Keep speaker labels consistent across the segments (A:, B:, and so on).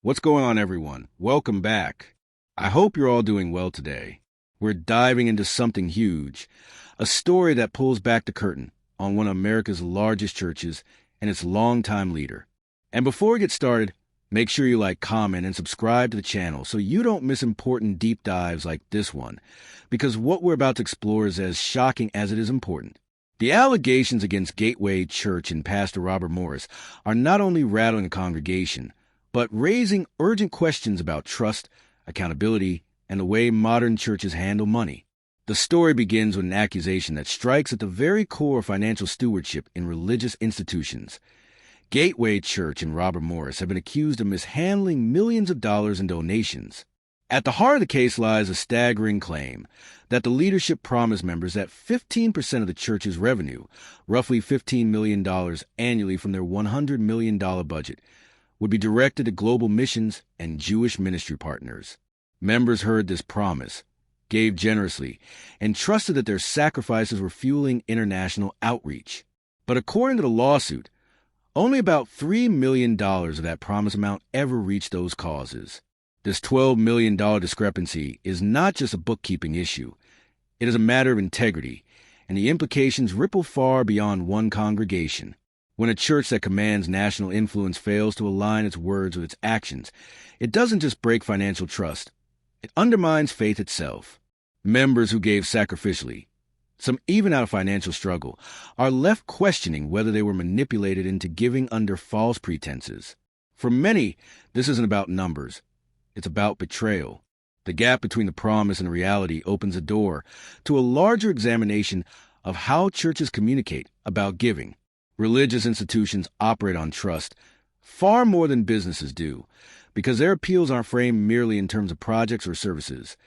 A: What's going on, everyone? Welcome back. I hope you're all doing well today. We're diving into something huge, a story that pulls back the curtain on one of America's largest churches and its longtime leader. And before we get started, make sure you like, comment, and subscribe to the channel so you don't miss important deep dives like this one, because what we're about to explore is as shocking as it is important. The allegations against Gateway Church and Pastor Robert Morris are not only rattling a congregation, but raising urgent questions about trust, accountability, and the way modern churches handle money. The story begins with an accusation that strikes at the very core of financial stewardship in religious institutions. Gateway Church and Robert Morris have been accused of mishandling millions of dollars in donations. At the heart of the case lies a staggering claim that the leadership promised members that 15% of the church's revenue, roughly $15 million annually from their $100 million budget, would be directed to global missions and Jewish ministry partners. Members heard this promise, gave generously, and trusted that their sacrifices were fueling international outreach. But according to the lawsuit, only about $3 million of that promise amount ever reached those causes. This $12 million discrepancy is not just a bookkeeping issue. It is a matter of integrity, and the implications ripple far beyond one congregation. When a church that commands national influence fails to align its words with its actions, it doesn't just break financial trust. It undermines faith itself. Members who gave sacrificially, some even out of financial struggle, are left questioning whether they were manipulated into giving under false pretenses. For many, this isn't about numbers. It's about betrayal. The gap between the promise and reality opens a door to a larger examination of how churches communicate about giving. Religious institutions operate on trust far more than businesses do, because their appeals aren't framed merely in terms of projects or services.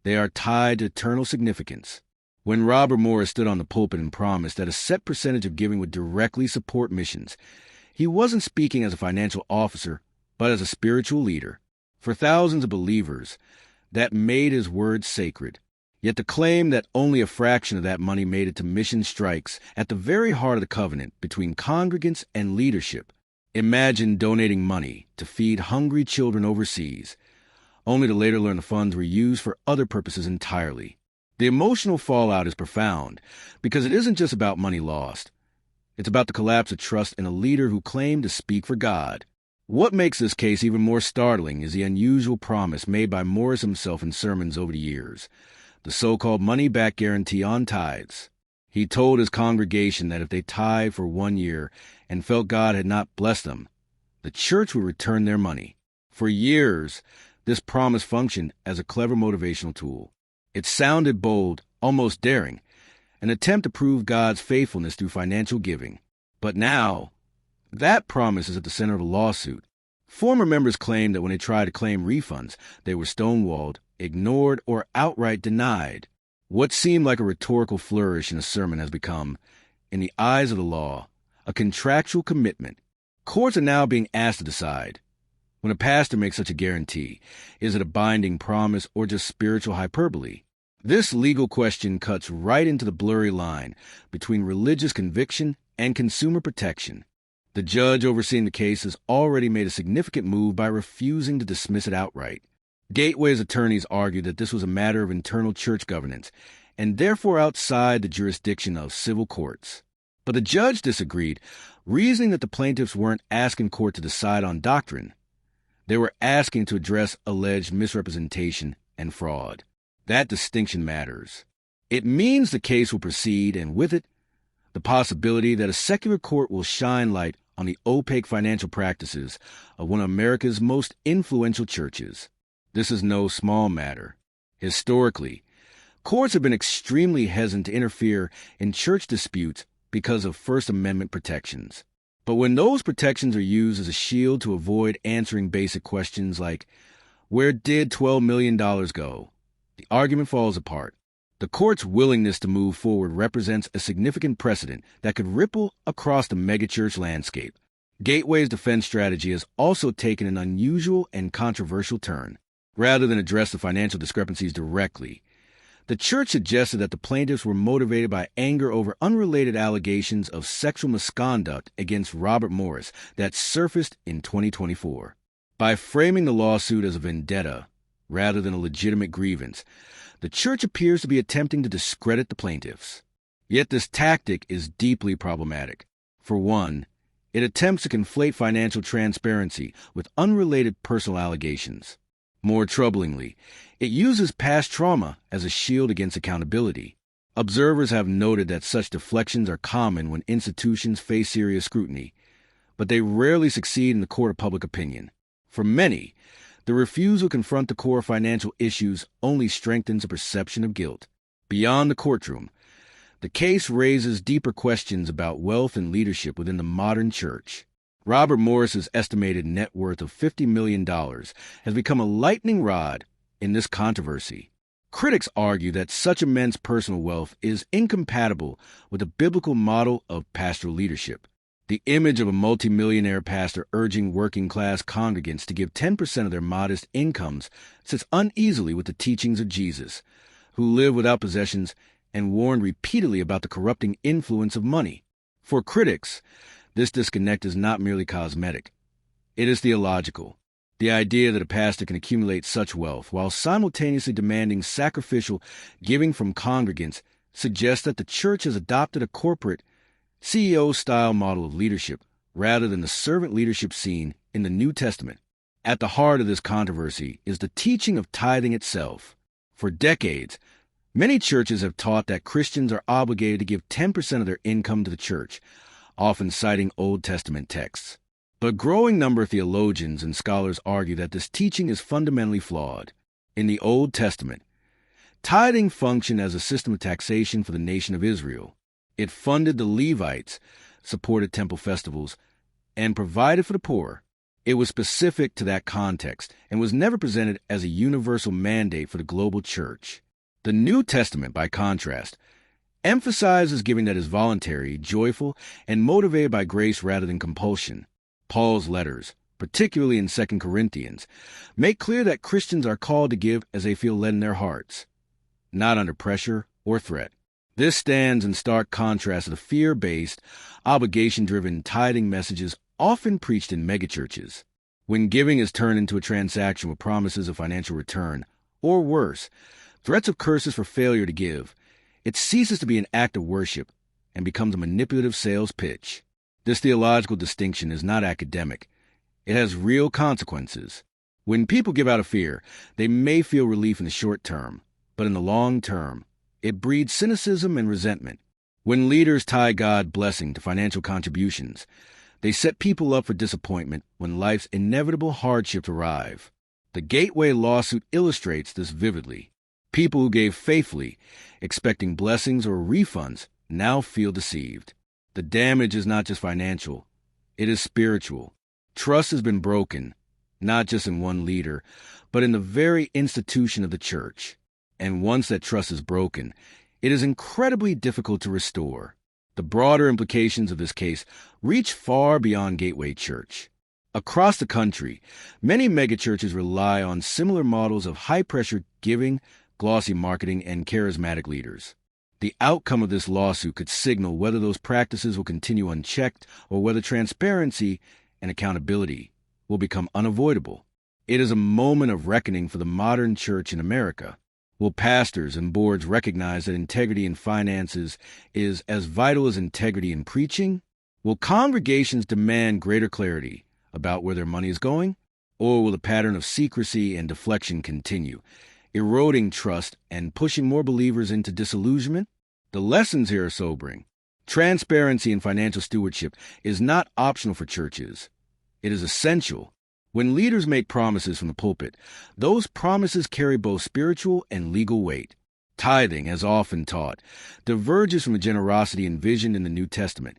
A: They are tied to eternal significance. When Robert Morris stood on the pulpit and promised that a set percentage of giving would directly support missions, he wasn't speaking as a financial officer, but as a spiritual leader. For thousands of believers, that made his words sacred. Yet the claim that only a fraction of that money made it to mission strikes at the very heart of the covenant between congregants and leadership. Imagine donating money to feed hungry children overseas, only to later learn the funds were used for other purposes entirely. The emotional fallout is profound because it isn't just about money lost. It's about the collapse of trust in a leader who claimed to speak for God. What makes this case even more startling is the unusual promise made by Morris himself in sermons over the years, the so-called money-back guarantee on tithes. He told his congregation that if they tithed for 1 year and felt God had not blessed them, the church would return their money. For years, this promise functioned as a clever motivational tool. It sounded bold, almost daring, an attempt to prove God's faithfulness through financial giving. But now, that promise is at the center of a lawsuit. Former members claim that when they tried to claim refunds, they were stonewalled, ignored, or outright denied. What seemed like a rhetorical flourish in a sermon has become, in the eyes of the law, a contractual commitment. Courts are now being asked to decide. When a pastor makes such a guarantee, is it a binding promise or just spiritual hyperbole? This legal question cuts right into the blurry line between religious conviction and consumer protection. The judge overseeing the case has already made a significant move by refusing to dismiss it outright. Gateway's attorneys argued that this was a matter of internal church governance and therefore outside the jurisdiction of civil courts. But the judge disagreed, reasoning that the plaintiffs weren't asking court to decide on doctrine. They were asking to address alleged misrepresentation and fraud. That distinction matters. It means the case will proceed, and with it, the possibility that a secular court will shine light on the opaque financial practices of one of America's most influential churches. This is no small matter. Historically, courts have been extremely hesitant to interfere in church disputes because of First Amendment protections. But when those protections are used as a shield to avoid answering basic questions like, where did $12 million go? The argument falls apart. The court's willingness to move forward represents a significant precedent that could ripple across the megachurch landscape. Gateway's defense strategy has also taken an unusual and controversial turn. Rather than address the financial discrepancies directly, the church suggested that the plaintiffs were motivated by anger over unrelated allegations of sexual misconduct against Robert Morris that surfaced in 2024. By framing the lawsuit as a vendetta rather than a legitimate grievance, the church appears to be attempting to discredit the plaintiffs. Yet this tactic is deeply problematic. For one, it attempts to conflate financial transparency with unrelated personal allegations. More troublingly, it uses past trauma as a shield against accountability. Observers have noted that such deflections are common when institutions face serious scrutiny, but they rarely succeed in the court of public opinion. For many, the refusal to confront the core financial issues only strengthens a perception of guilt. Beyond the courtroom, the case raises deeper questions about wealth and leadership within the modern church. Robert Morris's estimated net worth of $50 million has become a lightning rod in this controversy. Critics argue that such immense personal wealth is incompatible with the biblical model of pastoral leadership. The image of a multimillionaire pastor urging working-class congregants to give 10% of their modest incomes sits uneasily with the teachings of Jesus, who lived without possessions and warned repeatedly about the corrupting influence of money. For critics, this disconnect is not merely cosmetic. It is theological. The idea that a pastor can accumulate such wealth while simultaneously demanding sacrificial giving from congregants suggests that the church has adopted a corporate, CEO-style model of leadership rather than the servant leadership seen in the New Testament. At the heart of this controversy is the teaching of tithing itself. For decades, many churches have taught that Christians are obligated to give 10% of their income to the church, often citing Old Testament texts. But a growing number of theologians and scholars argue that this teaching is fundamentally flawed. In the Old Testament, tithing functioned as a system of taxation for the nation of Israel. It funded the Levites, supported temple festivals, and provided for the poor. It was specific to that context and was never presented as a universal mandate for the global church. The New Testament, by contrast, emphasizes giving that is voluntary, joyful, and motivated by grace rather than compulsion. Paul's letters, particularly in 2 Corinthians, make clear that Christians are called to give as they feel led in their hearts, not under pressure or threat. This stands in stark contrast to the fear-based, obligation-driven tithing messages often preached in megachurches. When giving is turned into a transaction with promises of financial return, or worse, threats of curses for failure to give, it ceases to be an act of worship and becomes a manipulative sales pitch. This theological distinction is not academic. It has real consequences. When people give out of fear, they may feel relief in the short term, but in the long term, it breeds cynicism and resentment. When leaders tie God's blessing to financial contributions, they set people up for disappointment when life's inevitable hardships arrive. The Gateway lawsuit illustrates this vividly. People who gave faithfully, expecting blessings or refunds, now feel deceived. The damage is not just financial, it is spiritual. Trust has been broken, not just in one leader, but in the very institution of the church. And once that trust is broken, it is incredibly difficult to restore. The broader implications of this case reach far beyond Gateway Church. Across the country, many megachurches rely on similar models of high-pressure giving, glossy marketing, and charismatic leaders. The outcome of this lawsuit could signal whether those practices will continue unchecked or whether transparency and accountability will become unavoidable. It is a moment of reckoning for the modern church in America. Will pastors and boards recognize that integrity in finances is as vital as integrity in preaching? Will congregations demand greater clarity about where their money is going? Or will the pattern of secrecy and deflection continue, eroding trust and pushing more believers into disillusionment? The lessons here are sobering. Transparency in financial stewardship is not optional for churches. It is essential. When leaders make promises from the pulpit, those promises carry both spiritual and legal weight. Tithing, as often taught, diverges from the generosity envisioned in the New Testament,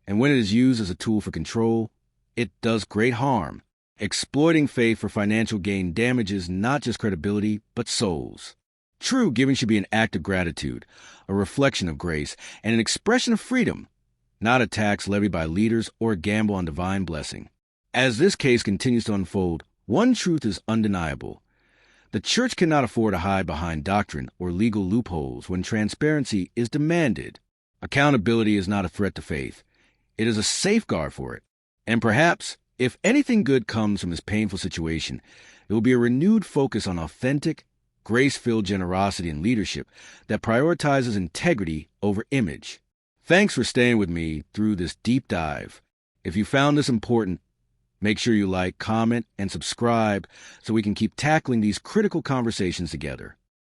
A: and when it is used as a tool for control, it does great harm. Exploiting faith for financial gain damages not just credibility, but souls. True giving should be an act of gratitude, a reflection of grace, and an expression of freedom, not a tax levied by leaders or a gamble on divine blessing. As this case continues to unfold, one truth is undeniable. The church cannot afford to hide behind doctrine or legal loopholes when transparency is demanded. Accountability is not a threat to faith. It is a safeguard for it. And perhaps If anything good comes from this painful situation, it will be a renewed focus on authentic, grace-filled generosity and leadership that prioritizes integrity over image. Thanks for staying with me through this deep dive. If you found this important, make sure you like, comment, and subscribe so we can keep tackling these critical conversations together.